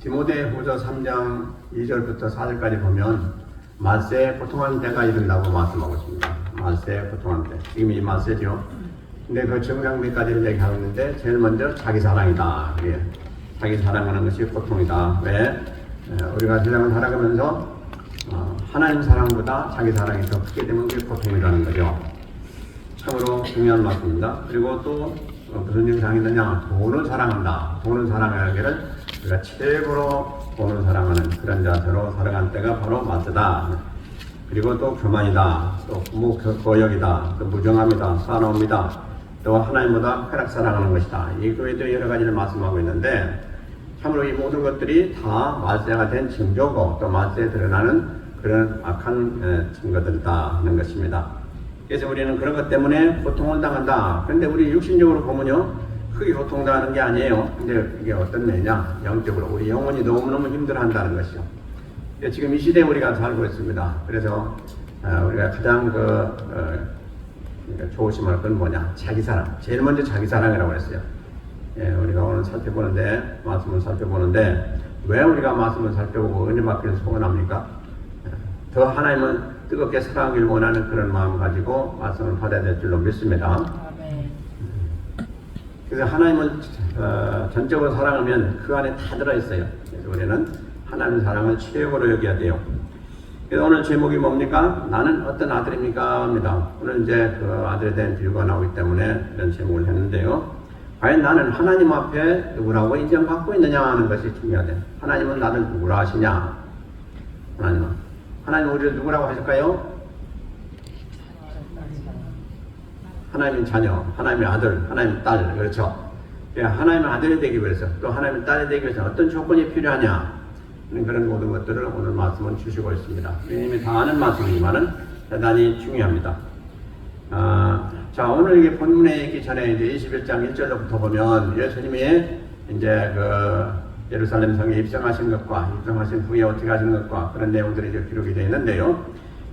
디모데후서 3장 2절부터 4절까지 보면 말세에 고통한 때가 이른다고 말씀하고 있습니다. 말세에 고통한 때. 지금 이 말세죠. 근데 그 정상비까지를 얘기하고 있는데 제일 먼저 자기 사랑이다. 예. 자기 사랑하는 것이 고통이다. 왜? 우리가 세상을 살아가면서 하나님 사랑보다 자기 사랑이 더 크게 되면 그게 고통이라는 거죠. 참으로 중요한 말씀입니다. 그리고 또 무슨 증상이 있느냐? 돈을 사랑한다. 돈을 사랑하기를 우리가 최고로 돈을 사랑하는 그런 자세로 살아간 때가 바로 말세다. 그리고 또 교만이다. 또 무고역이다. 또 무정함이다. 사나움이다. 또 하나님보다 쾌락 사랑하는 것이다. 이 교회도 여러 가지를 말씀하고 있는데 참으로 이 모든 것들이 다 말세가 된 징조고 또 말세에 드러나는 그런 악한 증거들이다 하는 것입니다. 그래서 우리는 그런 것 때문에 고통을 당한다. 그런데 우리 육신적으로 보면요, 크게 고통당하는 게 아니에요. 근데 이게 어떤 면이냐? 영적으로 우리 영혼이 너무너무 힘들어한다는 것이죠. 지금 이 시대에 우리가 살고 있습니다. 그래서 우리가 가장 조심할 건 뭐냐? 자기 사랑. 제일 먼저 자기 사랑이라고 했어요. 우리가 오늘 살펴보는데, 말씀을 살펴보는데, 왜 우리가 말씀을 살펴보고 은혜 받기를 소원합니까? 더 하나님은 뜨겁게 사랑하기를 원하는 그런 마음 가지고 말씀을 받아야 될 줄로 믿습니다. 그래서 하나님을 전적으로 사랑하면 그 안에 다 들어있어요. 그래서 우리는 하나님 사랑을 최고로 여겨야 돼요. 그래서 오늘 제목이 뭡니까? 나는 어떤 아들입니까? 합니다. 오늘 이제 그 아들에 대한 비유가 나오기 때문에 이런 제목을 했는데요. 과연 나는 하나님 앞에 누구라고 인정받고 있느냐 하는 것이 중요하대요. 하나님은 나를 누구라 하시냐? 하나님은 우리를 누구라고 하실까요? 하나님의 자녀, 하나님의 아들, 하나님의 딸, 그렇죠? 하나님의 아들이 되기 위해서 또 하나님의 딸이 되기 위해서 어떤 조건이 필요하냐? 그런 모든 것들을 오늘 말씀은 주시고 있습니다. 이미 다 아는 말씀이지만은 대단히 중요합니다. 자, 오늘 이게 본문에 있기 전에 이제 21장 1절부터 보면 예수님이 이제 그 예루살렘 성에 입성하신 것과 입성하신 후에 어떻게 하신 것과 그런 내용들이 이제 기록이 되어 있는데요.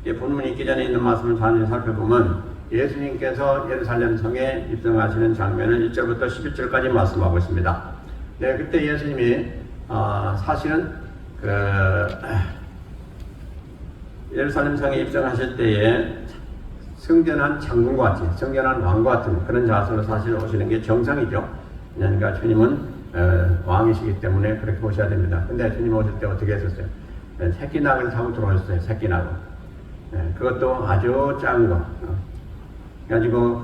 이 본문이 있기 전에 있는 말씀을 자세히 살펴보면 예수님께서 예루살렘 성에 입성하시는 장면을 1절부터 11절까지 말씀하고 있습니다. 네, 그때 예수님이 사실은 그 예루살렘 성에 입성하실 때에 성전한 장군과 같이, 성전한 왕과 같은 그런 자세로 사실 오시는 게 정상이죠. 그러니까 주님은 왕이시기 때문에 그렇게 오셔야 됩니다. 근데 주님 오실 때 어떻게 했었어요? 새끼 낙을 타고 들어오셨어요. 새끼 낙을. 그것도 아주 작은 거. 그래가지고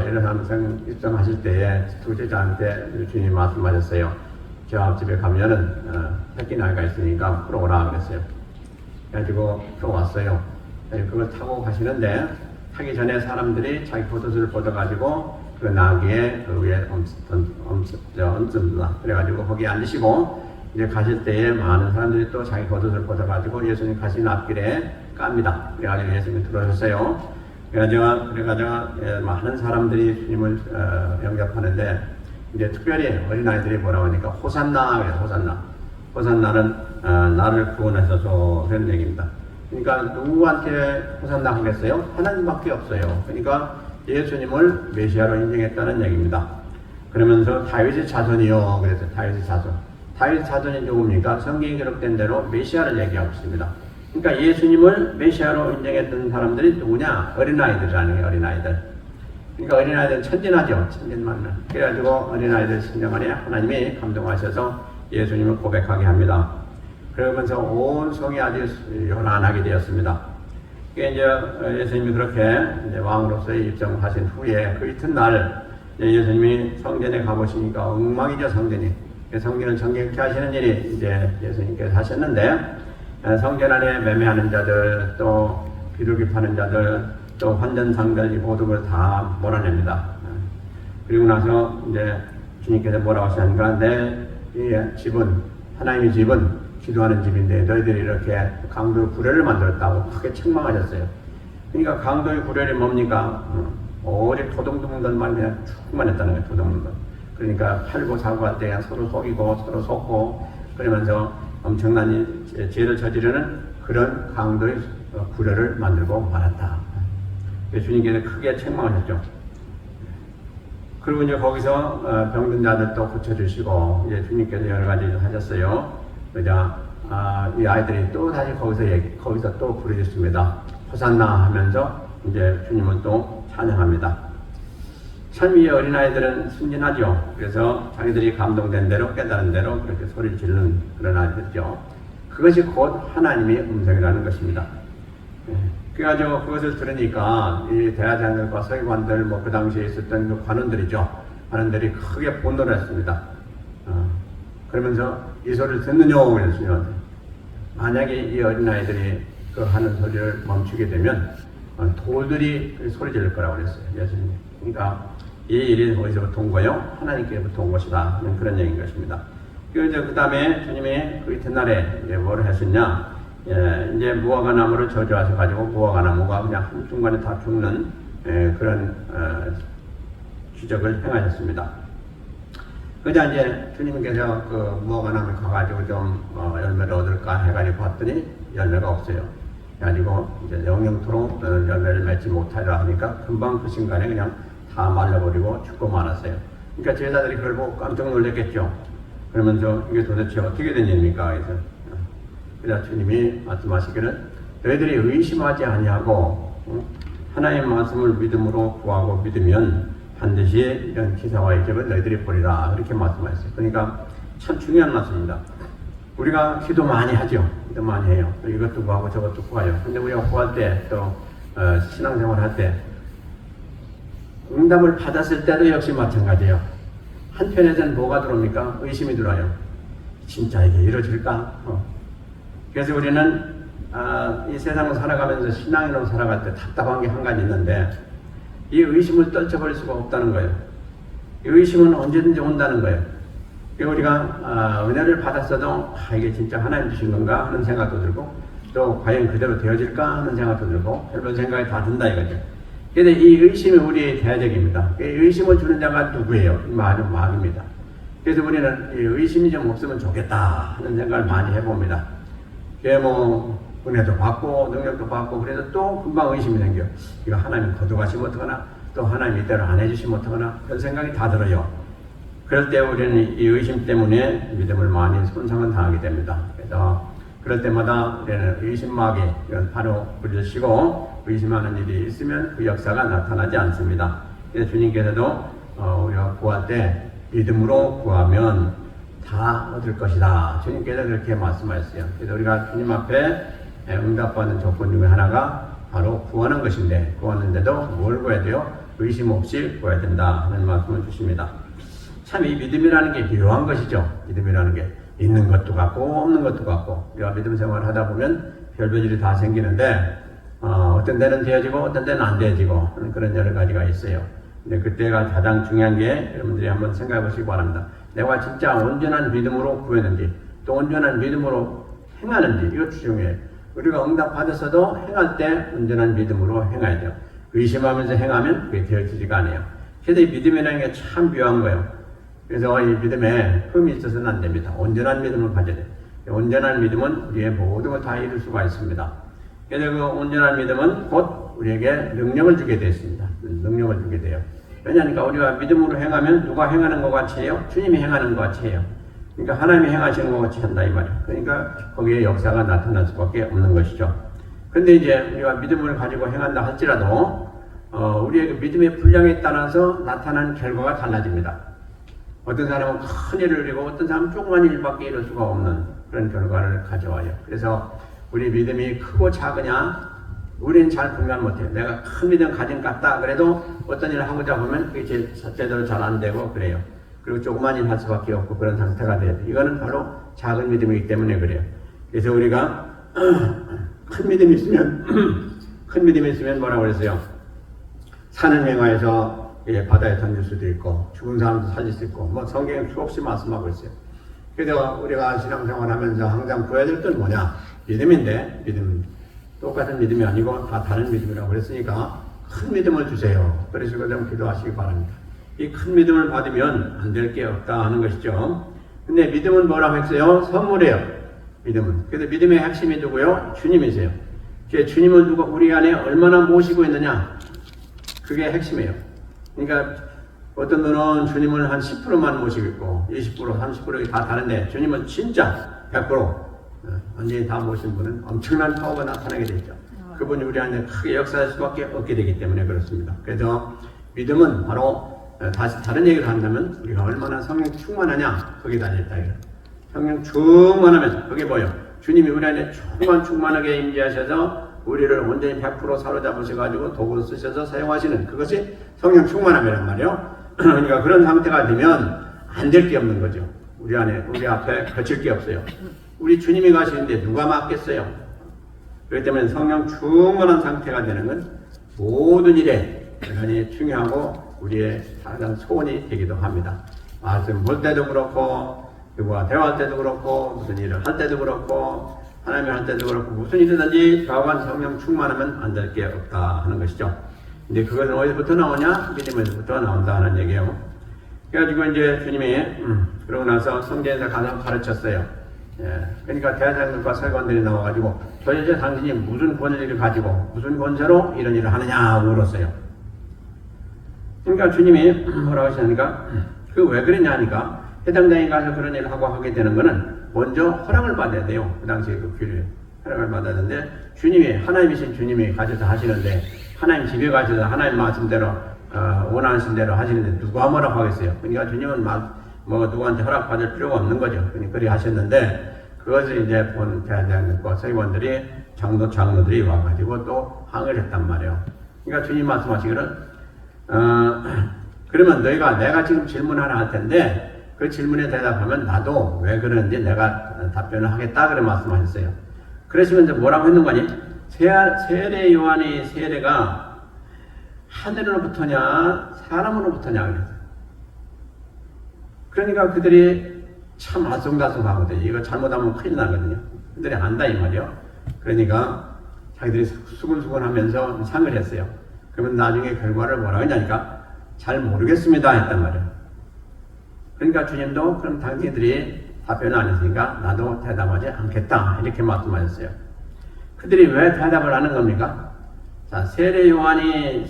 예루살렘 성 입성하실 때에 두 제자한테 주님이 말씀하셨어요. 저 앞집에 가면은 새끼 낙이가 있으니까 풀어오라 그랬어요. 그래가지고 풀어왔어요. 그걸 타고 가시는데 타기 전에 사람들이 자기 겉옷을 벗어가지고 그 나귀의 그 위에 얹습니다. 그래가지고 거기 앉으시고 이제 가실 때에 많은 사람들이 또 자기 겉옷을 벗어가지고 예수님 가시는 앞길에 깝니다. 그래가지고 예수님이 들어오셨어요. 그래가지고 많은 사람들이 주님을 영접하는데 이제 특별히 어린아이들이 뭐라고 하니까 호산나 그래요. 호산나. 호산나는 나를 구원하셔서 그런 얘기입니다. 그러니까 누구한테 호산나 하겠어요? 하나님밖에 없어요. 그러니까 예수님을 메시아로 인정했다는 얘기입니다. 그러면서 다윗의 자손이요. 그래서 다윗의 자손. 다윗의 자손이 누굽니까? 성경에 기록된 대로 메시아를 얘기하고 있습니다. 그러니까 예수님을 메시아로 인정했던 사람들이 누구냐? 어린아이들이라는 거예요. 어린아이들. 그러니까 어린아이들은 천진하죠. 천진만은. 그래가지고 어린아이들 신령하니 하나님이 감동하셔서 예수님을 고백하게 합니다. 그러면서 온 성이 아주 요란하게 되었습니다. 이제 예수님이 그렇게 이제 왕으로서의 입성하신 후에 그 이튿날 예수님이 성전에 가보시니까 엉망이죠. 성전이. 성전을 정결케 하시는 일이 이제 예수님께서 하셨는데 성전 안에 매매하는 자들 또 비둘기 파는 자들 또 환전상들 이 모든 걸 다 몰아냅니다. 그리고 나서 이제 주님께서 뭐라고 하시는가? 내 집은 하나님의 집은 기도하는 집인데 너희들이 이렇게 강도의 구례를 만들었다고 크게 책망하셨어요. 그러니까 강도의 구례이 뭡니까? 오직 도둑놈들만 그냥 축만 했다는 거예요. 도둑놈들. 그러니까 팔고 사고 할 때 그냥 서로 속이고 서로 속고 그러면서 엄청난 죄를 저지르는 그런 강도의 구례를 만들고 말았다. 주님께서 크게 책망하셨죠. 그리고 이제 거기서 병든 자들도 고쳐주시고 이제 주님께서 여러 가지 하셨어요. 그자 이 아이들이 또 다시 거기서 또 부르셨습니다. 호산나 하면서 이제 주님은 또 찬양합니다. 참 이 어린아이들은 순진하죠. 그래서 자기들이 감동된 대로 깨달은 대로 그렇게 소리를 지르는 그런 아이들이죠. 그것이 곧 하나님의 음성이라는 것입니다. 그래가지고 그것을 들으니까 이 대화장들과 서기관들 뭐 그 당시에 있었던 그 관원들이죠. 관원들이 크게 분노를 했습니다. 그러면서 이 소리를 듣느냐고 그랬어요. 만약에 이 어린아이들이 그 하는 소리를 멈추게 되면 돌들이 소리 지를 거라고 그랬어요. 예수님. 그러니까 이 일이 어디서부터 온 거요? 하나님께로부터 온 것이다. 그런 얘기인 것입니다. 그 다음에 주님이 그 이튿날에 이제 뭘 하셨냐? 이제 무화과 나무를 저주하셔가지고 무화과 나무가 그냥 한순간에 다 죽는 그런 기적을 행하셨습니다. 그자 이제 주님께서 그 무화과 나무에 가가지고 좀 열매를 얻을까 해가지고 봤더니 열매가 없어요. 그래가지고 이제 영영토록 열매를 맺지 못하리라 하니까 금방 그 순간에 그냥 다 말라버리고 죽고 말았어요. 그러니까 제자들이 그걸 보고 깜짝 놀랐겠죠. 그러면서 이게 도대체 어떻게 된 일입니까? 그래서 주님이 말씀하시기를 너희들이 의심하지 아니하고 하나님의 말씀을 믿음으로 구하고 믿으면 반드시 이런 기사와 이적을 너희들이 보리라 그렇게 말씀하셨어요. 그러니까 참 중요한 말씀입니다. 우리가 기도 많이 하죠. 기도 많이 해요. 이것도 구하고 저것도 구해요. 근데 우리가 구할 때 또 신앙생활 할 때 응답을 받았을 때도 역시 마찬가지예요. 한편에서는 뭐가 들어옵니까? 의심이 들어요. 진짜 이게 이루어질까? 그래서 우리는 이 세상을 살아가면서 신앙인으로 살아갈 때 답답한 게 한 가지 있는데 이 의심을 떨쳐버릴 수가 없다는 거예요. 이 의심은 언제든지 온다는 거예요. 우리가 은혜를 받았어도 이게 진짜 하나님 주신 건가 하는 생각도 들고 또 과연 그대로 되어질까 하는 생각도 들고 별로 생각이 다 든다 이거죠. 그런데 이 의심이 우리의 대적입니다. 이 의심을 주는 자가 누구예요? 마귀입니다. 그래서 우리는 이 의심이 좀 없으면 좋겠다 하는 생각을 많이 해봅니다. 그게 뭐 은혜도 받고 능력도 받고 그래도 또 금방 의심이 생겨. 이거 하나님 거둬가시면 어떡하나, 또 하나님 이대로 안 해주시면 어떡하나, 그런 생각이 다 들어요. 그럴 때 우리는 이 의심 때문에 믿음을 많이 손상을 당하게 됩니다. 그래서 그럴 때마다 우리는 의심마귀 바로 부르시고 의심하는 일이 있으면 그 역사가 나타나지 않습니다. 그래서 주님께서도 우리가 구할 때 믿음으로 구하면 다 얻을 것이다. 주님께서 그렇게 말씀하셨어요. 그래서 우리가 주님 앞에 응답받는 조건 중에 하나가 바로 구하는 것인데, 구하는데도 뭘 구해야 돼요? 의심 없이 구해야 된다 하는 말씀을 주십니다. 참 이 믿음이라는 게 묘한 것이죠. 믿음이라는 게 있는 것도 같고 없는 것도 같고, 우리가 믿음 생활을 하다 보면 별별일이 다 생기는데 어떤 데는 되어지고 어떤 데는 안 되어지고 그런 여러 가지가 있어요. 근데 그때가 가장 중요한 게 여러분들이 한번 생각해 보시기 바랍니다. 내가 진짜 온전한 믿음으로 구했는지 또 온전한 믿음으로 행하는지, 이것도 중요해요. 우리가 응답 받았어도 행할 때 온전한 믿음으로 행해야 돼요. 의심하면서 행하면 그게 되어지지가 않아요. 그래서 이 믿음이라는 게 참 묘한 거예요. 그래서 이 믿음에 흠이 있어서는 안 됩니다. 온전한 믿음을 가져야 돼요. 온전한 믿음은 우리의 모든 걸 다 이룰 수가 있습니다. 그래서 그 온전한 믿음은 곧 우리에게 능력을 주게 되어 있습니다. 능력을 주게 돼요. 왜냐하니까 우리가 믿음으로 행하면 누가 행하는 것 같이 해요? 주님이 행하는 것 같이 해요. 그러니까 하나님이 행하시는 것 같이 한다 이 말이에요. 그러니까 거기에 역사가 나타날 수밖에 없는 것이죠. 근데 이제 우리가 믿음을 가지고 행한다 할지라도 우리의 그 믿음의 분량에 따라서 나타나는 결과가 달라집니다. 어떤 사람은 큰 일을 이루고 어떤 사람은 조그만 일밖에 이룰 수가 없는 그런 결과를 가져와요. 그래서 우리 믿음이 크고 작으냐, 우리는 잘 분별 못해요. 내가 큰 믿음 가진 것 같다 그래도 어떤 일을 하고자 보면 그게 제대로 잘 안 되고 그래요. 그리고 조그만 일 할 수밖에 없고 그런 상태가 돼요. 이거는 바로 작은 믿음이기 때문에 그래요. 그래서 우리가 큰 믿음이 있으면 뭐라고 그랬어요? 산을 행하여서 바다에 던질 수도 있고 죽은 사람도 살릴 수 있고 뭐 성경에 수없이 말씀하고 있어요. 그래서 우리가 신앙생활 하면서 항상 구해야 될 건 뭐냐? 믿음인데, 믿음 똑같은 믿음이 아니고 다 다른 믿음이라고 그랬으니까 큰 믿음을 주세요. 그러시고 좀 기도하시기 바랍니다. 이 큰 믿음을 받으면 안 될 게 없다 하는 것이죠. 근데 믿음은 뭐라고 했어요? 선물이에요. 믿음은. 그래서 믿음의 핵심이 누구요? 주님이세요. 주님을 누가 우리 안에 얼마나 모시고 있느냐? 그게 핵심이에요. 그러니까 어떤 분은 주님을 한 10%만 모시고 있고 20%, 30% 다 다른데 주님은 진짜 100% 완전히 다 모신 분은 엄청난 파워가 나타나게 되죠. 그분이 우리 안에 크게 역사할 수밖에 없게 되기 때문에 그렇습니다. 그래서 믿음은 바로 다시 다른 얘기를 한다면 우리가 얼마나 성령 충만하냐 거기에 달려있다. 성령 충만하면 그게 뭐예요? 주님이 우리 안에 충만하게 임재하셔서 우리를 온전히 100% 사로잡으셔가지고 도구로 쓰셔서 사용하시는 그것이 성령 충만함이란 말이에요. 그러니까 그런 상태가 되면 안 될 게 없는 거죠. 우리 앞에 거칠 게 없어요. 우리 주님이 가시는데 누가 막겠어요? 그렇기 때문에 성령 충만한 상태가 되는 건 모든 일에 대단히 중요하고 우리의 가장 소원이 되기도 합니다. 말씀 볼 때도 그렇고 누구와 대화할 때도 그렇고 무슨 일을 할 때도 그렇고 하나님을 할 때도 그렇고 무슨 일이든지 좌우한 성령 충만하면 안 될 게 없다 하는 것이죠. 근데 그것은 어디서부터 나오냐? 믿음에서부터 나온다 하는 얘기예요. 그래가지고 이제 주님이 그러고 나서 성전에서 가서 가르쳤어요. 예, 그러니까 대제사장들과 서기관들이 나와가지고 도대체 당신이 무슨 권리를 가지고 무슨 권세로 이런 일을 하느냐 물었어요. 그러니까 주님이 뭐라고 하시니까 그 왜 그러냐니까 해당장에 가서 그런 일을 하고 하게 되는 거는 먼저 허락을 받아야 돼요. 그 당시에 그 규례 허락을 받아야 되는데 주님이 하나님이신 주님이 가셔서 하시는데 하나님 집에 가셔서 하나님 말씀대로 원하신 대로 하시는데 누가 뭐라고 하겠어요. 그러니까 주님은 뭐 누구한테 허락받을 필요가 없는 거죠. 그리 하셨는데 그것을 이제 본 대제사장들과 서기관들이 장로들이 와가지고 또 항의를 했단 말이에요. 그러니까 주님 말씀하시기를 그러면 너희가 내가 지금 질문 하나 할 텐데 그 질문에 대답하면 나도 왜 그러는지 내가 답변을 하겠다 그래 말씀하셨어요. 그러시면 이제 뭐라고 했는 거니? 세례 요한의 세례가 하늘로부터냐 사람으로부터냐 그랬어요. 그러니까 그들이 참 아송다송하거든요. 이거 잘못하면 큰일 나거든요. 그들이 안다 이 말이요. 그러니까 자기들이 수근수근하면서 상을 했어요. 그러면 나중에 결과를 뭐라고 했냐니까 잘 모르겠습니다 했단 말이에요. 그러니까 주님도 그럼 당신들이 답변을 안 했으니까 나도 대답하지 않겠다 이렇게 말씀하셨어요. 그들이 왜 대답을 하는 겁니까? 자, 세례 요한이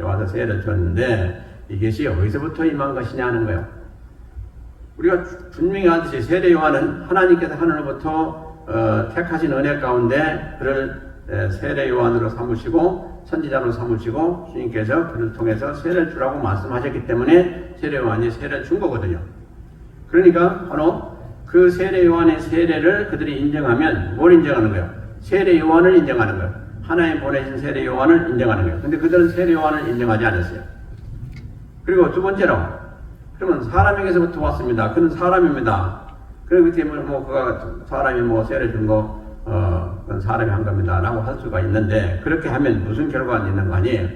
와서 세례를 줬는데 이것이 어디서부터 임한 것이냐 하는 거예요. 우리가 분명히 알듯이 세례 요한은 하나님께서 하늘로부터 택하신 은혜 가운데 그를 세례 요한으로 삼으시고 선지자로 삼으시고 주님께서 그를 통해서 세례를 주라고 말씀하셨기 때문에 세례 요한이 세례를 준 거거든요. 그러니까 바로 그 세례 요한의 세례를 그들이 인정하면 뭘 인정하는 거예요? 세례 요한을 인정하는 거예요. 하나님 보내신 세례 요한을 인정하는 거예요. 근데 그들은 세례 요한을 인정하지 않았어요. 그리고 두 번째로 그러면 사람에게서부터 왔습니다. 그는 사람입니다. 그리고 그때 그가 사람이 세례 준 거 그건 사람이 한 겁니다 라고 할 수가 있는데 그렇게 하면 무슨 결과가 있는 거 아니에요?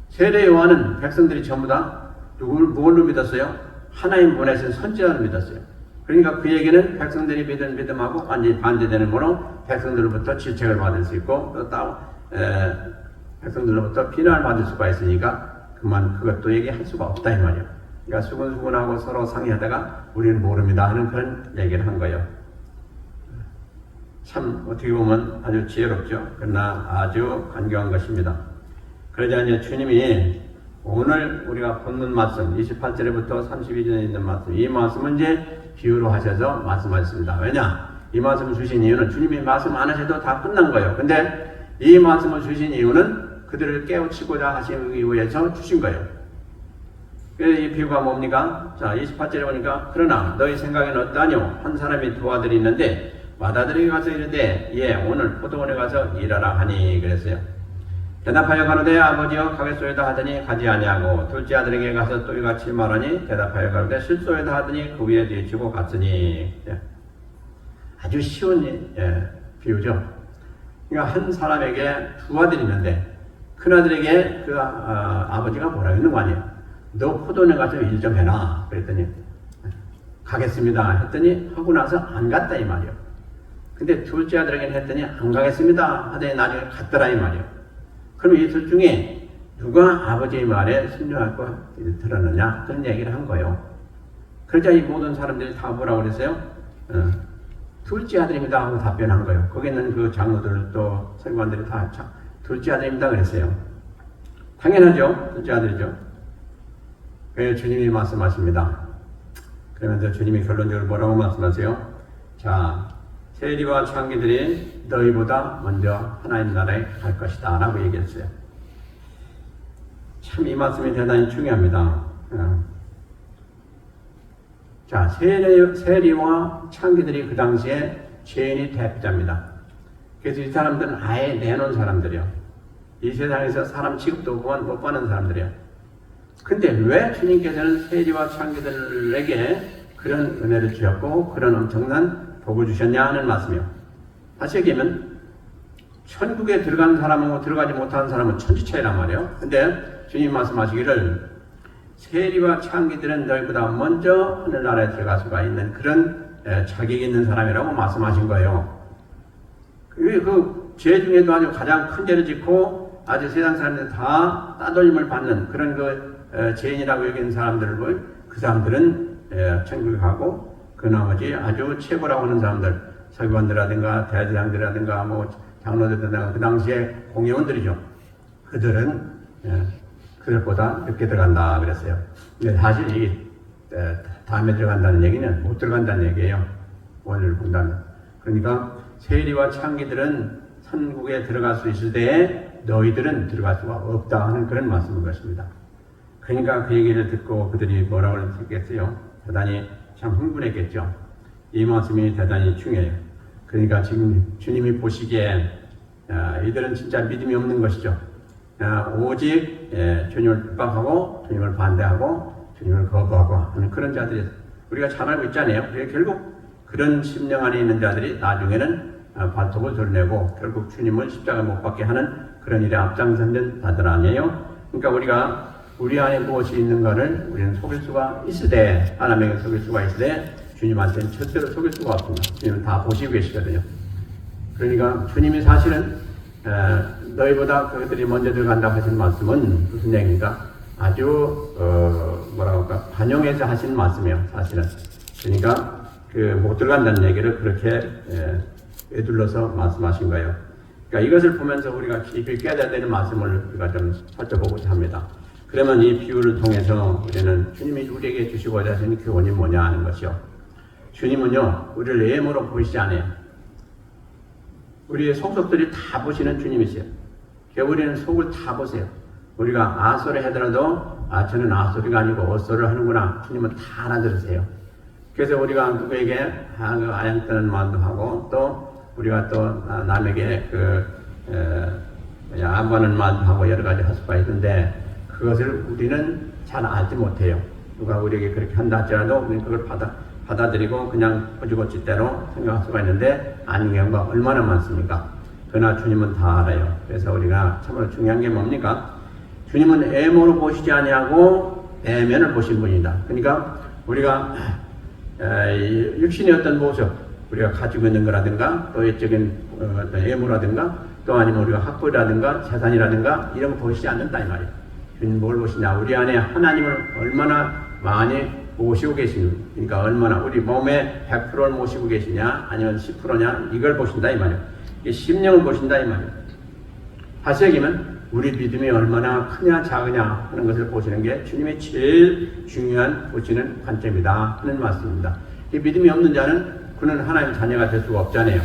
세례 요한은 백성들이 전부 다 누굴로 믿었어요? 하나님 보내신 선지자를 믿었어요. 그러니까 그 얘기는 백성들이 믿은 믿음하고 완전히 반대되는 거로 백성들로부터 질책을 받을 수 있고 또 백성들로부터 비난을 받을 수가 있으니까 그것도 얘기할 수가 없다 이 말이에요. 그러니까 수근수근하고 서로 상의하다가 우리는 모릅니다 하는 그런 얘기를 한 거예요. 참 어떻게 보면 아주 지혜롭죠. 그러나 아주 간교한 것입니다. 그러자 이제 주님이 오늘 우리가 본문 말씀 28절부터 32절에 있는 말씀 이 말씀은 이제 비유로 하셔서 말씀하셨습니다. 왜냐? 이 말씀을 주신 이유는 주님이 말씀 안 하셔도 다 끝난 거예요. 근데 이 말씀을 주신 이유는 그들을 깨우치고자 하시기 위해서 주신 거예요. 그래서 이 비유가 뭡니까? 자, 28절에 보니까 그러나 너희 생각에는 어떠하뇨? 한 사람이 두 아들이 있는데 맏아들에게 가서 이르되 오늘 포도원에 가서 일하라 하니 그랬어요. 대답하여 가로되 아버지여 가겠소이다 하더니 가지 아니하고 둘째 아들에게 가서 또 이같이 말하니 대답하여 가로되 실소이다 하더니 그 위에 뒤치고 갔으니 아주 쉬운 비유죠. 그러니까 한 사람에게 두 아들이 있는데 큰아들에게 그 아버지가 뭐라고 했는 거 아니에요. 너 포도원에 가서 일 좀 해라 그랬더니 가겠습니다 했더니 하고 나서 안 갔다 이 말이에요. 근데 둘째 아들에게는 했더니 안 가겠습니다 하더니 나중에 갔더라 이 말이에요. 그럼 이 둘 중에 누가 아버지의 말에 순종하고 들었느냐 그런 얘기를 한 거예요. 그러자 이 모든 사람들이 다 뭐라고 그랬어요? 둘째 아들입니다 하고 답변한 거예요. 거기는 그 장로들 또 서기관들이 다 둘째 아들입니다 그랬어요. 당연하죠. 둘째 아들이죠. 주님이 말씀하십니다. 그러면서 주님이 결론적으로 뭐라고 말씀하세요? 자, 세리와 창기들이 너희보다 먼저 하나님 나라에 갈 것이다 라고 얘기했어요. 참 이 말씀이 대단히 중요합니다. 자, 세리와 창기들이 그 당시에 죄인의 대표자입니다. 그래서 이 사람들은 아예 내놓은 사람들이요. 이 세상에서 사람 취급도 못 받는 사람들이요. 근데 왜 주님께서는 세리와 창기들에게 그런 은혜를 주셨고 그런 엄청난 복을 주셨냐 하는 말씀이요. 다시 얘기하면 천국에 들어간 사람하고 들어가지 못하는 사람은 천지차이란 말이에요. 근데 주님 말씀하시기를 세리와 창기들은 너희보다 먼저 하늘나라에 들어갈 수가 있는 그런 자격이 있는 사람이라고 말씀하신 거예요. 그 죄 중에도 아주 가장 큰 죄를 짓고 아주 세상 사람들 다 따돌림을 받는 그런 죄인이라고 여기는 사람들을 그 사람들은 천국에 가고 그 나머지 아주 최고라고 하는 사람들 서기관들이라든가 대제사장들이라든가 뭐 장로들이라든가 그 당시에 공회원들이죠. 그들은 그들보다 늦게 들어간다 그랬어요. 근데 사실 이 다음에 들어간다는 얘기는 못 들어간다는 얘기예요. 원리를 본다면. 그러니까 세리와 창기들은 천국에 들어갈 수 있을 때에 너희들은 들어갈 수가 없다 하는 그런 말씀인 것입니다. 그러니까 그 얘기를 듣고 그들이 뭐라고 했겠어요? 대단히 참 흥분했겠죠. 이 말씀이 대단히 중요해요. 그러니까 지금 주님이 보시기에 이들은 진짜 믿음이 없는 것이죠. 오직 주님을 핍박하고 주님을 반대하고 주님을 거부하고 하는 그런 자들이 우리가 잘 알고 있잖아요. 결국 그런 심령 안에 있는 자들이 나중에는 발톱을 드러내고 결국 주님을 십자가 못 박게 하는 그런 일에 앞장서는 자들 아니에요. 그러니까 우리가 우리 안에 무엇이 있는가를 우리는 속일 수가 있으되 하나님에게 속일 수가 있으되 주님한테는 절대로 속일 수가 없습니다. 주님은 다 보시고 계시거든요. 그러니까 주님이 사실은 너희보다 그들이 먼저 들어간다고 하신 말씀은 무슨 얘기인가? 아주 뭐라고 할까? 반영해서 하신 말씀이에요. 사실은. 그러니까 못 들어간다는 얘기를 그렇게 에둘러서 말씀하신 거예요. 그러니까 이것을 보면서 우리가 깊이 깨달아야 되는 말씀을 우리가 좀 살펴보고자 합니다. 그러면 이 비유를 통해서 우리는 주님이 우리에게 주시고자 하시는 교훈이 뭐냐 하는 것이요. 주님은요, 우리를 예물로 보시지 않아요. 우리의 속속들이 다 보시는 주님이세요. 우리는 속을 다 보세요. 우리가 아소를 하더라도 저는 아소리가 아니고 어소를 하는구나. 주님은 다 알아들으세요. 그래서 우리가 누구에게 아양 떠는 말도 하고 또 우리가 또 남에게 양보하는 말도 하고 여러 가지 할 수가 있는데 그것을 우리는 잘 알지 못해요. 누가 우리에게 그렇게 한다 할지라도 우리는 그걸 받아들이고 그냥 꼬지꼬지대로 생각할 수가 있는데 아닌 경우가 얼마나 많습니까? 그러나 주님은 다 알아요. 그래서 우리가 참으로 중요한 게 뭡니까? 주님은 외모로 보시지 아니하고 내면을 보신 분이다. 그러니까 우리가 육신의 어떤 모습, 우리가 가지고 있는 거라든가 또 외적인 어떤 외모라든가 또 아니면 우리가 학벌이라든가 재산이라든가 이런 거 보시지 않는다 이 말이에요. 주님 뭘 보시냐? 우리 안에 하나님을 얼마나 많이 모시고 계시는, 그러니까 얼마나 우리 몸에 100%를 모시고 계시냐 아니면 10%냐 이걸 보신다 이 말이에요. 이게 심령을 보신다 이 말이에요. 다시 얘기하면 우리 믿음이 얼마나 크냐 작으냐 하는 것을 보시는 게 주님의 제일 중요한 보시는 관점이다 하는 말씀입니다. 이 믿음이 없는 자는 그는 하나님 자녀가 될 수가 없잖아요.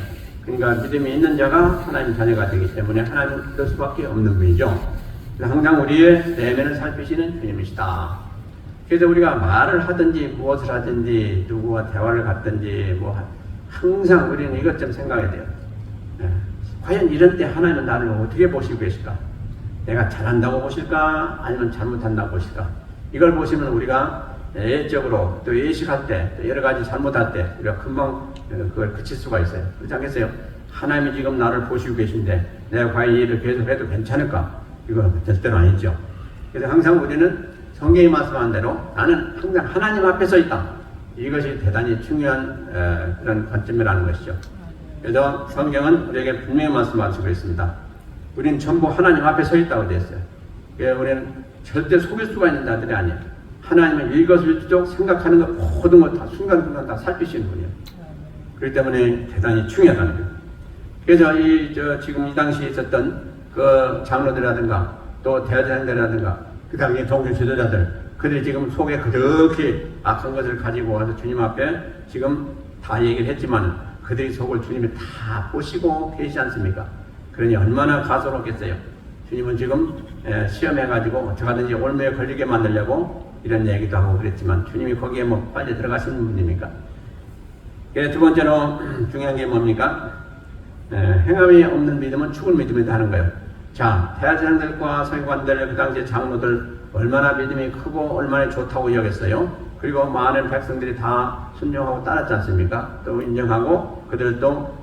그러니까 믿음이 있는 자가 하나님 자녀가 되기 때문에 하나님은 그럴 수밖에 없는 분이죠. 항상 우리의 내면을 살피시는 주님이시다. 그래서 우리가 말을 하든지 무엇을 하든지 누구와 대화를 갖든지 항상 우리는 이것 좀 생각해야 돼요. 과연 이런 때 하나님은 나를 어떻게 보시고 계실까? 내가 잘한다고 보실까? 아니면 잘못한다고 보실까? 이걸 보시면 우리가 예적으로 또 예식할 때 또 여러 가지 잘못할 때 우리가 금방 그걸 그칠 수가 있어요. 그렇지 않겠어요? 하나님이 지금 나를 보시고 계신데 내가 과연 이 일을 계속 해도 괜찮을까? 이건 절대로 아니죠. 그래서 항상 우리는 성경이 말씀한 대로 나는 항상 하나님 앞에 서 있다. 이것이 대단히 중요한 그런 관점이라는 것이죠. 그래서 성경은 우리에게 분명히 말씀하시고 있습니다. 우리는 전부 하나님 앞에 서 있다고 되어 있어요. 우리는 절대 속일 수가 있는 자들이 아니에요. 하나님은 일거수일투족 생각하는 것 모든 것 다 순간순간 다 살피시는 분이에요. 그렇기 때문에 대단히 중요하다는 거예요. 그래서 지금 이 당시에 있었던 그 장로들이라든가 또 대제사장들이라든가 그 당시에 종교 지도자들 그들이 지금 속에 그렇게 악한 것을 가지고 와서 주님 앞에 지금 다 얘기를 했지만 그들이 속을 주님이 다 보시고 계시지 않습니까? 그러니 얼마나 가소롭겠어요. 주님은 지금 시험해가지고 어떻게든지 올무에 걸리게 만들려고 이런 얘기도 하고 그랬지만 주님이 거기에 뭐 빨리 들어가시는 분입니까? 두 번째로 중요한 게 뭡니까? 행함이 없는 믿음은 죽은 믿음이다 하는 거예요. 자, 대제사장들과 서기관들, 그 당시에 장로들 얼마나 믿음이 크고 얼마나 좋다고 여겼어요. 그리고 많은 백성들이 다 순종하고 따랐지 않습니까? 또 인정하고 그들도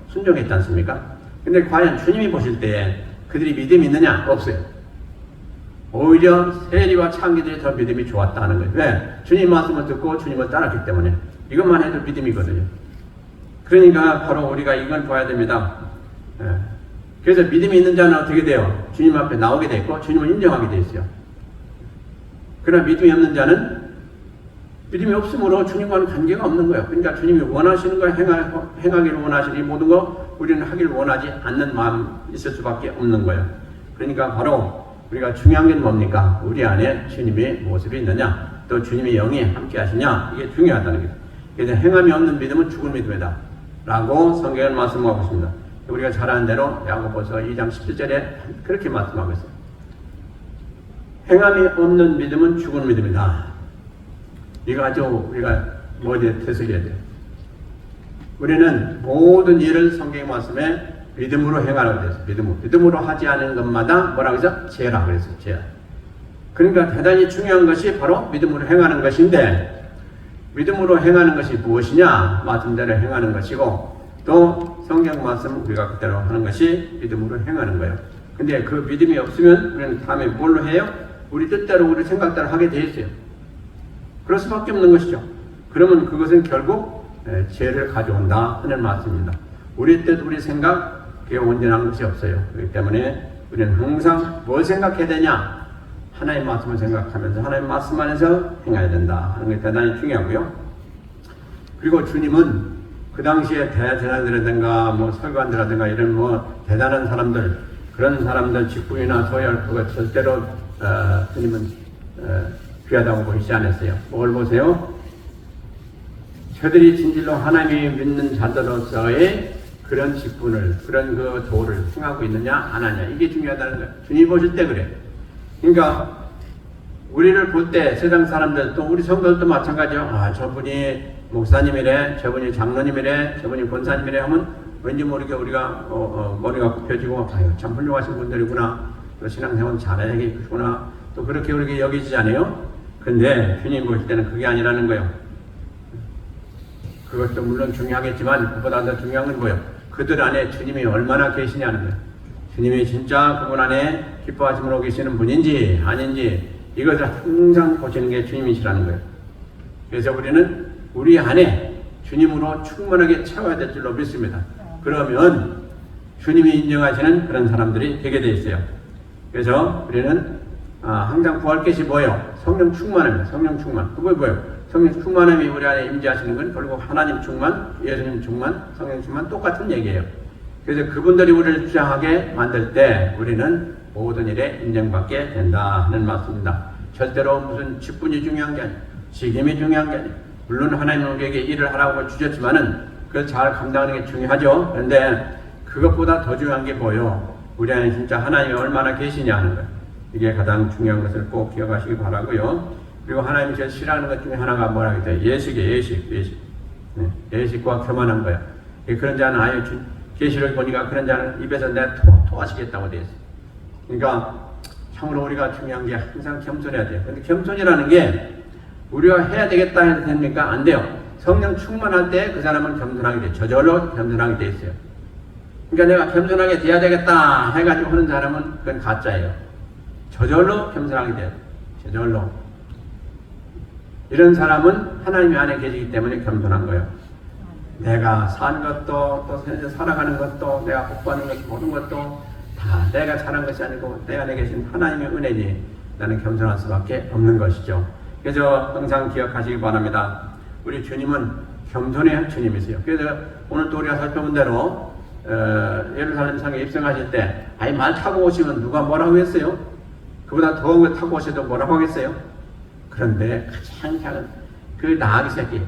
순종했지 않습니까? 근데 과연 주님이 보실 때에 그들이 믿음이 있느냐? 없어요. 오히려 세리와 창기들이 더 믿음이 좋았다 하는 거예요. 왜? 주님 말씀을 듣고 주님을 따랐기 때문에. 이것만 해도 믿음이거든요. 그러니까 바로 우리가 이걸 봐야 됩니다. 그래서 믿음이 있는 자는 어떻게 돼요? 주님 앞에 나오게 돼 있고 주님을 인정하게 돼 있어요. 그러나 믿음이 없는 자는 믿음이 없으므로 주님과는 관계가 없는 거예요. 그러니까 주님이 원하시는 걸 행하기를 원하시니 모든 거 우리는 하기를 원하지 않는 마음이 있을 수밖에 없는 거예요. 그러니까 바로 우리가 중요한 게 뭡니까? 우리 안에 주님의 모습이 있느냐, 또 주님의 영이 함께 하시냐, 이게 중요하다는 거예요. 그래서 행함이 없는 믿음은 죽은 믿음이다 라고 성경은 말씀하고 있습니다. 우리가 잘 아는 대로 야고보서 2장 17절에 그렇게 말씀하고 있어요. 행함이 없는 믿음은 죽은 믿음이다. 이거 아주 우리가 머리에 되새겨야 돼요. 우리는 모든 일을 성경의 말씀에 믿음으로 행하라고 되어 있어요. 믿음으로 하지 않은 것마다 뭐라고 해서 죄라 그랬어요. 죄. 그러니까 대단히 중요한 것이 바로 믿음으로 행하는 것인데, 믿음으로 행하는 것이 무엇이냐? 말씀대로 행하는 것이고, 또 성경 말씀 우리가 그대로 하는 것이 믿음으로 행하는 거예요. 근데 그 믿음이 없으면 우리는 다음에 뭘로 해요? 우리 뜻대로 우리 생각대로 하게 돼 있어요. 그럴 수밖에 없는 것이죠. 그러면 그것은 결국 죄를 가져온다 하는 말씀입니다. 우리 뜻, 우리 생각, 그게 온전한 것이 없어요. 그렇기 때문에 우리는 항상 뭘 생각해야 되냐? 하나님 말씀을 생각하면서 하나님 말씀 안에서 행해야 된다 하는 게 대단히 중요하고요. 그리고 주님은 그 당시에 대제사장들이라든가 뭐 서기관들이라든가 이런 뭐 대단한 사람들, 그런 사람들 직분이나 소열, 그거 절대로 주님은 귀하다고 보시지 않았어요. 뭘 보세요? 저들이 진실로 하나님이 믿는 자들로서의 그런 직분을, 그런 그 도를 행하고 있느냐 안 하냐, 이게 중요하다는 거예요. 주님 보실 때 그래. 그러니까 우리를 볼 때 세상 사람들, 또 우리 성도들도 마찬가지요. 아, 저분이 목사님이래, 저분이 장로님이래, 저분이 권사님이래 하면 왠지 모르게 우리가 머리가 굽혀지고, 아유, 참 훌륭하신 분들이구나, 또 신앙생활 잘해야겠구나, 또 그렇게 우리가 여기지 않아요? 근데 주님 보실 때는 그게 아니라는 거예요. 그것도 물론 중요하겠지만 그보다 더 중요한 건 뭐예요? 그들 안에 주님이 얼마나 계시냐는 거예요. 주님이 진짜 그분 안에 기뻐하심으로 계시는 분인지 아닌지 이것을 항상 보시는 게 주님이시라는 거예요. 그래서 우리는 우리 안에 주님으로 충만하게 채워야 될 줄로 믿습니다. 그러면 주님이 인정하시는 그런 사람들이 되게 돼 있어요. 그래서 우리는 항상 구할 것이 뭐예요? 성령 충만입니다. 성령 충만. 그게 뭐예요? 성령 충만함이 우리 안에 임재하시는 건 결국 하나님 충만, 예수님 충만, 성령 충만 똑같은 얘기예요. 그래서 그분들이 우리를 주장하게 만들 때 우리는 모든 일에 인정받게 된다 하는 말씀입니다. 절대로 무슨 직분이 중요한 게 아니에요. 직임이 중요한 게 아니에요. 물론 하나님 우리에게 일을 하라고 주셨지만은 그걸 잘 감당하는 게 중요하죠. 그런데 그것보다 더 중요한 게 뭐예요? 우리 안에 진짜 하나님이 얼마나 계시냐 하는 거예요. 이게 가장 중요한 것을 꼭 기억하시기 바라고요. 그리고 하나님이 제일 싫어하는 것 중에 하나가 뭐라고 했어요? 예식이에요. 예식. 네, 예식과 교만한 거예요. 그런 자는 아예 계시록 보니까 그런 자는 입에서 내가 토하시겠다고 되어 있어요. 그러니까 참으로 우리가 중요한 게 항상 겸손해야 돼요. 근데 겸손이라는 게 우리가 해야 되겠다 해도 됩니까? 안 돼요. 성령 충만할 때 그 사람은 겸손하게 돼요. 저절로 겸손하게 돼 있어요. 그러니까 내가 겸손하게 돼야 되겠다 해가지고 하는 사람은 그건 가짜예요. 저절로 겸손하게 돼요. 저절로. 이런 사람은 하나님이 안에 계시기 때문에 겸손한 거예요. 내가 사는 것도, 또 살아가는 것도, 내가 복받는 것도, 모든 것도 다 내가 잘한 것이 아니고 내 안에 계신 하나님의 은혜니 나는 겸손할 수밖에 없는 것이죠. 그래서 항상 기억하시기 바랍니다. 우리 주님은 겸손의 주님이세요. 그래서 오늘 또 우리가 살펴본 대로 예루살렘 성에 입성하실 때 말 타고 오시면 누가 뭐라고 했어요? 그보다 더운 거 타고 오셔도 뭐라고 하겠어요? 그런데 가장 작은 그 나귀 새끼,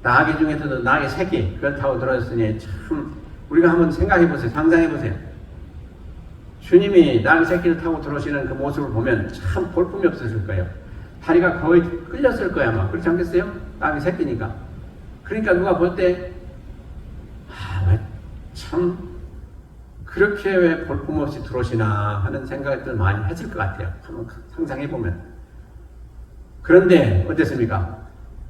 나귀 중에서도 나귀 새끼, 그걸 타고 들어왔으니 참, 우리가 한번 생각해 보세요. 상상해 보세요. 주님이 나귀 새끼를 타고 들어오시는 그 모습을 보면 참 볼품이 없었을 거예요. 다리가 거의 끌렸을 거야, 아마. 그렇지 않겠어요? 나귀 새끼니까. 그러니까 누가 볼 때, 왜 참, 그렇게 왜 볼품없이 들어오시나 하는 생각들 많이 했을 것 같아요. 한번 상상해 보면. 그런데 어땠습니까?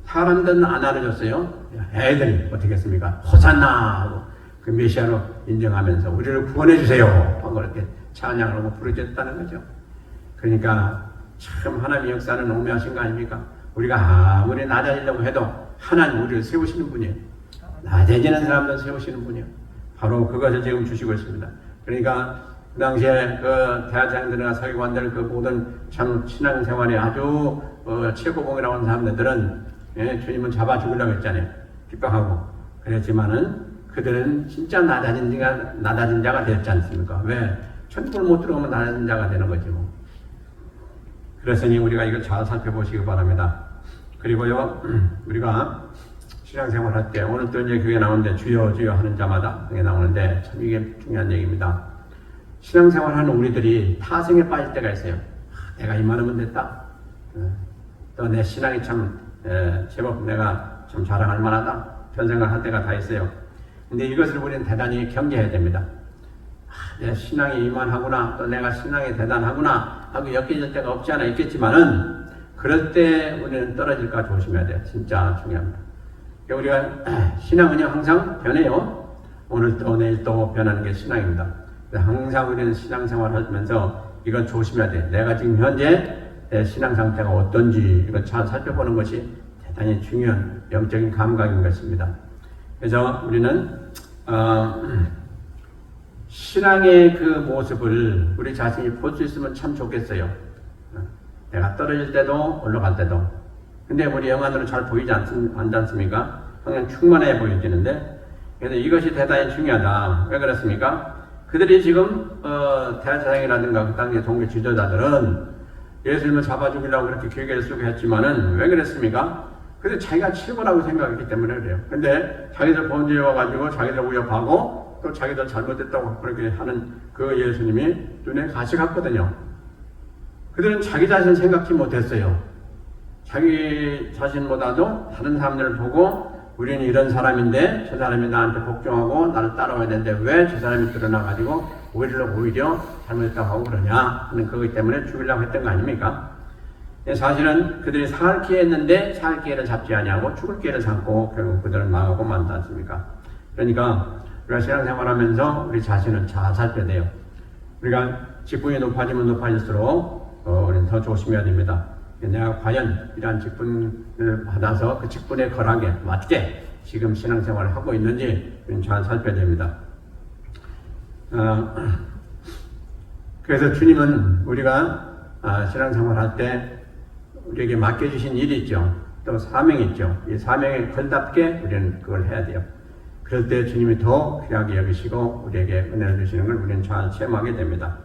사람들은 안 알아줬어요. 애들이 어떻게 했습니까? 호산나 하고 그 메시아로 인정하면서 우리를 구원해 주세요 하고 이렇게 찬양을 하고 부르짖었다는 거죠. 그러니까 참 하나님의 역사는 오묘하신 거 아닙니까? 우리가 아무리 낮아지려고 해도 하나님 우리를 세우시는 분이에요. 낮아지는 사람들 세우시는 분이에요. 바로 그것을 지금 주시고 있습니다. 그러니까 그 당시에 그 대학생들이나 서기관들 그 모든 참 신앙생활에 아주 최고봉이라고 하는 사람들은 주님은 잡아 죽으려고 했잖아요. 핍박하고. 그랬지만은 그들은 진짜 낮아진 자가 됐지 않습니까? 왜? 천국을 못 들어오면 낮아진 자가 되는 거지 뭐. 그랬으니 우리가 이걸 잘 살펴보시기 바랍니다. 그리고요, 우리가 신앙생활 할 때, 오늘 또 이제 그게 나오는데, 주여, 주여 하는 자마다 그게 나오는데, 참 이게 중요한 얘기입니다. 신앙생활 하는 우리들이 타성에 빠질 때가 있어요. 내가 이만하면 됐다. 또 내 신앙이 참, 제법 내가 참 자랑할 만하다. 그런 생각할 때가 다 있어요. 근데 이것을 우리는 대단히 경계해야 됩니다. 내 신앙이 이만하구나, 또 내가 신앙이 대단하구나 하고 엮여질 때가 없지 않아 있겠지만은, 그럴 때 우리는 떨어질까 조심해야 돼요. 진짜 중요합니다. 우리가 신앙은요 항상 변해요. 오늘 또 내일 또 변하는 게 신앙입니다. 항상 우리는 신앙생활 하면서 이건 조심해야 돼. 내가 지금 현재 내 신앙 상태가 어떤지 이거 잘 살펴보는 것이 대단히 중요한 영적인 감각인 것입니다. 그래서 우리는 신앙의 그 모습을 우리 자신이 볼 수 있으면 참 좋겠어요. 내가 떨어질 때도 올라갈 때도. 근데 우리 영안으로 잘 보이지 않습니까? 그냥 충만해 보여지는데, 그래서 이것이 대단히 중요하다. 왜 그렇습니까? 그들이 지금 대제사장이라든가 그 당시의 종교 지도자들은 예수님을 잡아 죽이려고 그렇게 기계를 쓰고 했지만은 왜 그랬습니까? 그래서 자기가 최고라고 생각했기 때문에 그래요. 근데 자기들 범죄에 와가지고 자기들 위협하고 또 자기들 잘못했다고 그렇게 하는 그 예수님이 눈에 가시 같거든요. 그들은 자기 자신 생각지 못했어요. 자기 자신보다도 다른 사람들을 보고 우리는 이런 사람인데 저 사람이 나한테 복종하고 나를 따라와야 되는데 왜 저 사람이 드러나가지고 오히려 잘못했다고 하고 그러냐 하는 그것 때문에 죽이려고 했던 거 아닙니까? 사실은 그들이 살 기회였는데 살 기회를 잡지 아니하고 죽을 기회를 삼고 결국 그들은 망하고 만지 않습니까? 그러니까 우리가 신앙생활하면서 우리 자신을 잘 살펴야 돼요. 우리가 직분이 높아지면 높아질수록 우리는 더 조심해야 됩니다. 내가 과연 이러한 직분을 받아서 그 직분에 걸하게 맞게 지금 신앙생활을 하고 있는지 잘 살펴야 됩니다. 그래서 주님은 우리가 신앙생활 할 때 우리에게 맡겨주신 일이 있죠. 또 사명이 있죠. 이 사명에 걸답게 우리는 그걸 해야 돼요. 그럴 때 주님이 더 귀하게 여기시고 우리에게 은혜를 주시는 걸 우리는 잘 체험하게 됩니다.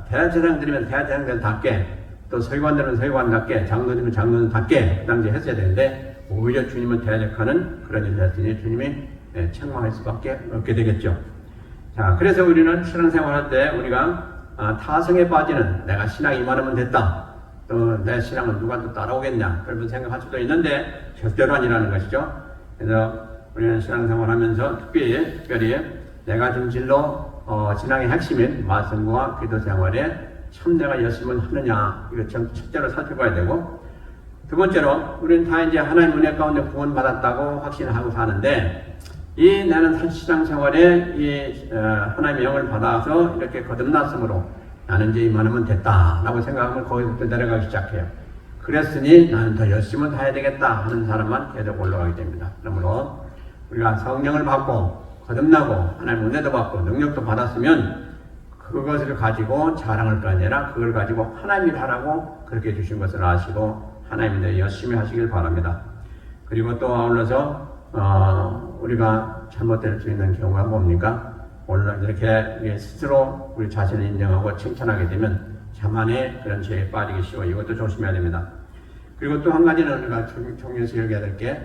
대제사장들이면 대제사장들답게, 또 서기관들은 서기관답게, 장로들이면 장로들답게 그 당시에 했어야 되는데 오히려 주님은 대적하는 그런 일을 했으니 주님이 책망할 수밖에 없게 되겠죠. 자, 그래서 우리는 신앙생활 할 때 우리가 타성에 빠지는, 내가 신앙이 이만하면 됐다, 또 내 신앙은 누가 또 따라오겠냐 그런 생각할 수도 있는데 절대로 아니라는 것이죠. 그래서 우리는 신앙생활 하면서 특별히 내가 준 진로 신앙의 핵심인 말씀과 기도 생활에 참 내가 열심히 하느냐, 이거 첫째로 살펴봐야 되고, 두 번째로 우리는 다 이제 하나님 은혜 가운데 구원받았다고 확신하고 사는데, 이 나는 신앙생활에 이 하나님의 영을 받아서 이렇게 거듭났으므로 나는 이제 이만하면 됐다 라고 생각하면 거기부터 내려가기 시작해요. 그랬으니 나는 더 열심히 해야 되겠다 하는 사람만 계속 올라가게 됩니다. 그러므로 우리가 성령을 받고 거듭나고 하나님 은혜도 받고 능력도 받았으면 그것을 가지고 자랑할 거 아니라 그걸 가지고 하나님 일 하라고 그렇게 주신 것을 아시고 하나님 일 열심히 하시길 바랍니다. 그리고 또 아울러서 우리가 잘못될 수 있는 경우가 뭡니까? 오늘 이렇게 스스로 우리 자신을 인정하고 칭찬하게 되면 자만의 그런 죄에 빠지기 쉬워. 이것도 조심해야 됩니다. 그리고 또 한 가지는 우리가 총에서 여겨야 될 게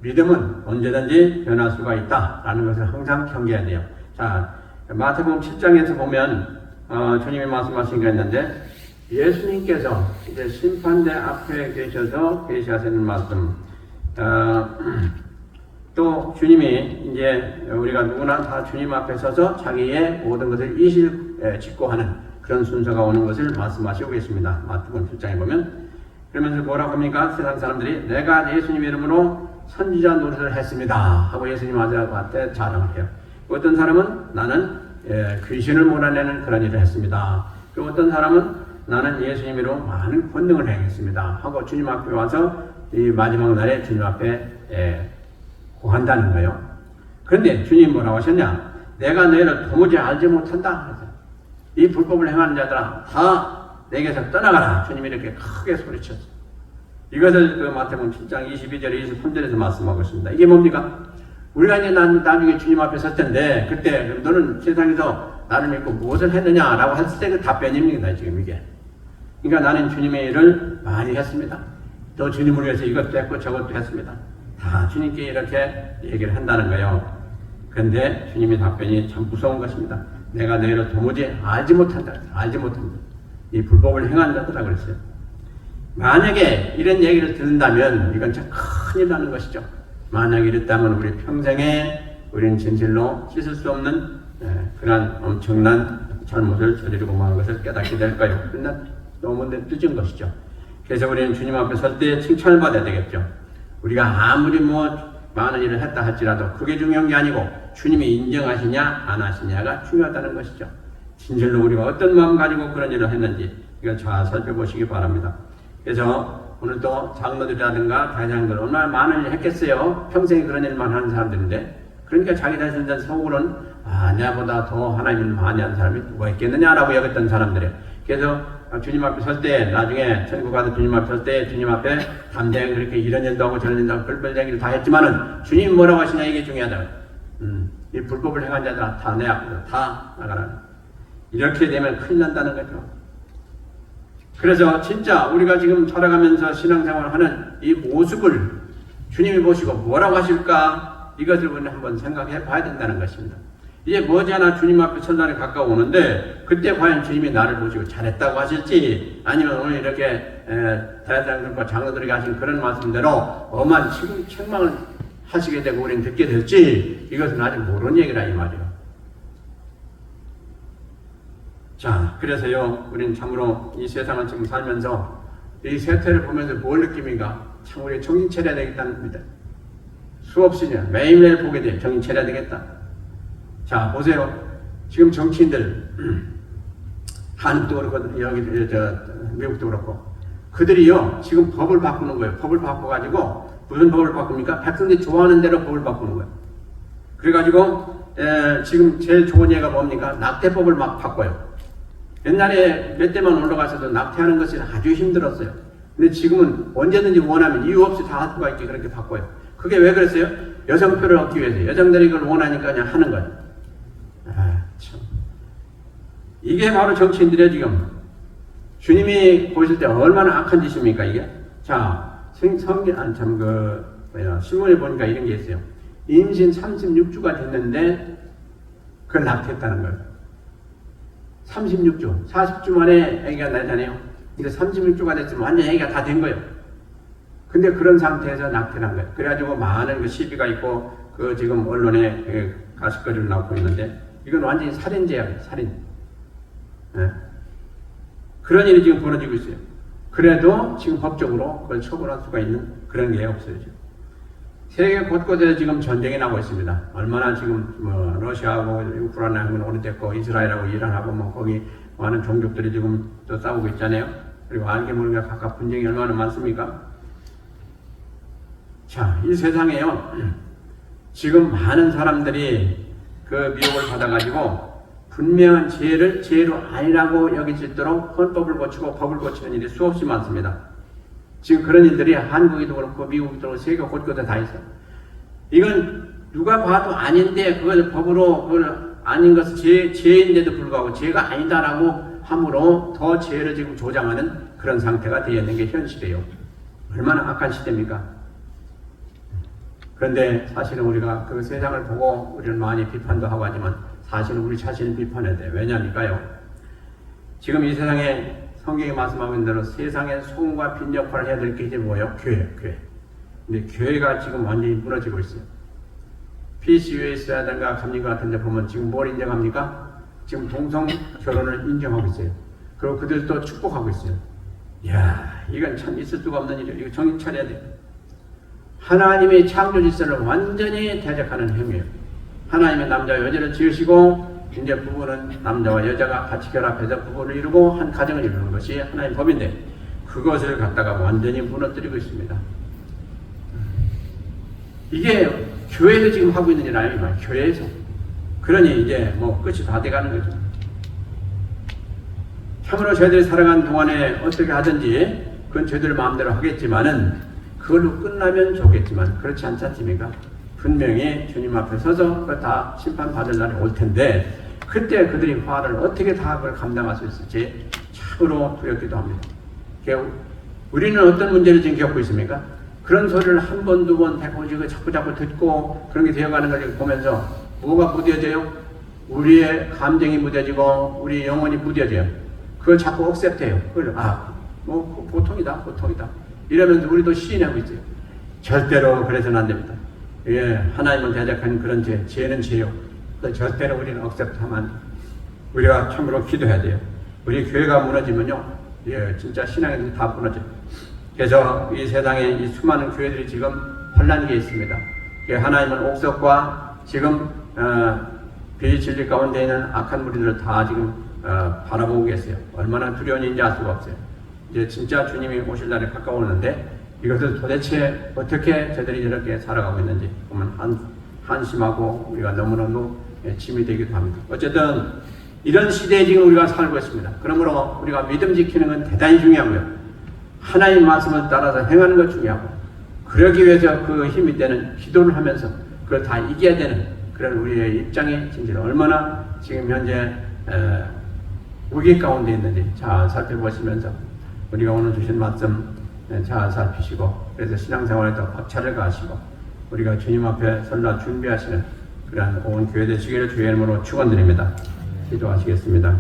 믿음은 언제든지 변할 수가 있다라는 것을 항상 경계해야 돼요. 자, 마태복음 7장에서 보면 주님이 말씀하신 게 있는데 예수님께서 이제 심판대 앞에 계셔서 계시하시는 말씀, 또 주님이 이제 우리가 누구나 다 주님 앞에 서서 자기의 모든 것을 짓고하는 그런 순서가 오는 것을 말씀하시고 계십니다. 마태복음 7장에 보면 그러면서 뭐라고 합니까? 세상 사람들이 내가 예수님 이름으로 선지자 노릇을 했습니다 하고 예수님한테 자랑을 해요. 어떤 사람은 나는 귀신을 몰아내는 그런 일을 했습니다. 또 어떤 사람은 나는 예수님으로 많은 권능을 행했습니다 하고 주님 앞에 와서 이 마지막 날에 주님 앞에 고한다는 거예요. 그런데 주님 뭐라고 하셨냐? 내가 너희를 도무지 알지 못한다. 이 불법을 행하는 자들아 다 내게서 떠나가라. 주님이 이렇게 크게 소리쳤어요. 이것을 그 마태복음 7장 22절 23절에서 말씀하고 있습니다. 이게 뭡니까? 우리가 이제 나중에 주님 앞에 설 텐데 그때 너는 세상에서 나를 믿고 무엇을 했느냐라고 했을 때 그 답변입니다. 지금 이게. 그러니까 나는 주님의 일을 많이 했습니다. 또 주님을 위해서 이것도 했고 저것도 했습니다. 다 주님께 이렇게 얘기를 한다는 거예요. 그런데 주님의 답변이 참 무서운 것입니다. 내가 너희를 도무지 알지 못한다. 알지 못한다. 이 불법을 행한 자들라고 그랬어요. 만약에 이런 얘기를 듣는다면 이건 참 큰일 나는 것이죠. 만약에 이랬다면 우리 평생에 우리는 진실로 씻을 수 없는 그런 엄청난 잘못을 저지르고 만 것을 깨닫게 될 거예요. 그러나 너무 늦은 것이죠. 그래서 우리는 주님 앞에 설 때 칭찬을 받아야 되겠죠. 우리가 아무리 많은 일을 했다 할지라도 그게 중요한 게 아니고 주님이 인정하시냐 안 하시냐가 중요하다는 것이죠. 진실로 우리가 어떤 마음 가지고 그런 일을 했는지 이걸 잘 살펴보시기 바랍니다. 그래서 오늘도 장로들이라든가 대장들 얼마나 많은 일을 했겠어요. 평생에 그런 일만 하는 사람들인데 그러니까 자기 자신들 속으로는 나보다 더 하나님을 많이 하는 사람이 누가 있겠느냐라고 여겼던 사람들이에요. 그래서 주님 앞에 설 때 나중에 천국 가서 주님 앞에 설 때 주님 앞에 담대하게 그렇게 이런 일도 하고 저런 일도 하고 별별쟁이를 다 했지만은 주님이 뭐라고 하시냐 이게 중요하다. 이 불법을 행한 자들 다 내 앞에서 다 나가라. 이렇게 되면 큰일 난다는 거죠. 그래서 진짜 우리가 지금 살아가면서 신앙생활을 하는 이 모습을 주님이 보시고 뭐라고 하실까 이것을 우리는 한번 생각해 봐야 된다는 것입니다. 이제 머지않아 주님 앞에 설날이 가까워오는데 그때 과연 주님이 나를 보시고 잘했다고 하실지 아니면 오늘 이렇게 대장들과 장로들에게 하신 그런 말씀대로 엄한 책망을 하시게 되고 우리는 듣게 될지 이것은 아직 모르는 얘기라 이 말이에요. 자, 그래서요 우리는 참으로 이 세상을 지금 살면서 이 세태를 보면서 뭘 느낍니까? 참 우리 정신 차려야 되겠다는 겁니다. 수없이 매일매일 보게 돼요. 정신 차려야 되겠다. 자, 보세요. 지금 정치인들 한국도 그렇고 여기 미국도 그렇고 그들이요 지금 법을 바꾸는 거예요. 법을 바꿔가지고 무슨 법을 바꿉니까? 백성들이 좋아하는 대로 법을 바꾸는 거예요. 그래가지고 지금 제일 좋은 예가 뭡니까? 낙태법을 막 바꿔요. 옛날에 몇 대만 올라가서도 낙태하는 것이 아주 힘들었어요. 근데 지금은 언제든지 원하면 이유 없이 다 할 수가 있게 그렇게 바꿔요. 그게 왜 그랬어요? 여성표를 얻기 위해서. 여성들이 이걸 원하니까 그냥 하는 거예요. 참. 이게 바로 정치인들이에요, 지금. 주님이 보실 때 얼마나 악한 짓입니까, 이게? 자, 신문에 보니까 이런 게 있어요. 임신 36주가 됐는데, 그걸 낙태했다는 거예요. 36주. 40주 만에 애기가 나잖아요. 근데 36주가 됐으면 완전 애기가 다 된 거예요. 근데 그런 상태에서 낙태를 한 거예요. 그래가지고 많은 그 시비가 있고, 그 지금 언론에 가십거리를 나오고 있는데, 이건 완전히 살인죄예요, 살인. 네. 그런 일이 지금 벌어지고 있어요. 그래도 지금 법적으로 그걸 처벌할 수가 있는 그런 게 없어요, 지금. 세계 곳곳에서 지금 전쟁이 나고 있습니다. 얼마나 지금 러시아하고 우크라이나하고 오래됐고 이스라엘하고 이란하고 거기 많은 종족들이 지금 또 싸우고 있잖아요. 그리고 알게 모르게 각각 분쟁이 얼마나 많습니까? 자, 이 세상에요. 지금 많은 사람들이 그 미혹을 받아가지고 분명한 죄를 죄로 아니라고 여길 수 있도록 헌법을 고치고 법을 고치는 일이 수없이 많습니다. 지금 그런 일들이 한국에도 그렇고 미국도 그렇고 세계 곳곳에 다 있어요. 이건 누가 봐도 아닌데 그걸 법으로 그걸 아닌 것은 죄인데도 불구하고 죄가 아니다라고 함으로 더 죄를 지금 조장하는 그런 상태가 되어 있는 게 현실이에요. 얼마나 악한 시대입니까? 그런데 사실은 우리가 그 세상을 보고 우리는 많이 비판도 하고 하지만 사실은 우리 자신을 비판해야 돼요. 왜냐니까요? 지금 이 세상에 성경이 말씀하고 있는 대로 세상에 소금과 빛 역할을 해야 될 게 이제 뭐예요? 교회. 근데 교회가 지금 완전히 무너지고 있어요. PCUS라든가 감리교 같은 데 보면 지금 뭘 인정합니까? 지금 동성 결혼을 인정하고 있어요. 그리고 그들도 축복하고 있어요. 이야, 이건 참 있을 수가 없는 일이에요. 이거 정신 차려야 돼요. 하나님의 창조 질서를 완전히 대적하는 행위예요. 하나님의 남자와 여자를 지으시고 이제 부부는 남자와 여자가 같이 결합해서 부부를 이루고 한 가정을 이루는 것이 하나님의 법인데 그것을 갖다가 완전히 무너뜨리고 있습니다. 이게 교회에서 지금 하고 있는 일 아닙니까? 교회에서. 그러니 이제 뭐 끝이 다 돼가는 거죠. 참으로 저희들이 살아간 동안에 어떻게 하든지 그건 저희들 마음대로 하겠지만은 그걸로 끝나면 좋겠지만 그렇지 않지 않습니까? 분명히 주님 앞에 서서 그걸 다 심판받을 날이 올 텐데 그때 그들이 화를 어떻게 다 그걸 감당할 수 있을지 참으로 두렵기도 합니다. 우리는 어떤 문제를 지금 겪고 있습니까? 그런 소리를 한 번, 두 번, 100번 자꾸 듣고 그런 게 되어가는 걸 보면서 뭐가 무뎌져요? 우리의 감정이 무뎌지고 우리 영혼이 무뎌져요. 그걸 자꾸 억셉트해요. 그걸 뭐 보통이다. 이러면서 우리도 시인하고 있어요. 절대로 그래서는 안 됩니다. 예, 하나님은 대적한 그런 죄는 죄요. 절대로 우리는 억셉트하면 안 돼요. 우리가 참으로 기도해야 돼요. 우리 교회가 무너지면요, 예, 진짜 신앙이 다 무너져요. 그래서 이 세상에 이 수많은 교회들이 지금 혼란기에 있습니다. 하나님은 옥석과 지금 비진리 가운데 있는 악한 무리들을 다 지금 바라보고 계세요. 얼마나 두려운 일인지 알 수가 없어요. 이제 진짜 주님이 오실 날이 가까우는데 이것을 도대체 어떻게 저들이 이렇게 살아가고 있는지 보면 한심하고 우리가 너무너무 짐이 되기도 합니다. 어쨌든 이런 시대에 지금 우리가 살고 있습니다. 그러므로 우리가 믿음 지키는 건 대단히 중요하고요. 하나님 말씀을 따라서 행하는 것 중요하고 그러기 위해서 그 힘이 되는 기도를 하면서 그걸 다 이겨야 되는 그런 우리의 입장이 진짜 얼마나 지금 현재 위기 가운데 있는지 잘 살펴보시면서 우리가 오늘 주신 말씀 잘 살피시고 그래서 신앙생활에도 박차를 가하시고 우리가 주님 앞에 설날 준비하시는 그런 온 교회 되시기를 주의 이름으로 축원드립니다. 기도하시겠습니다.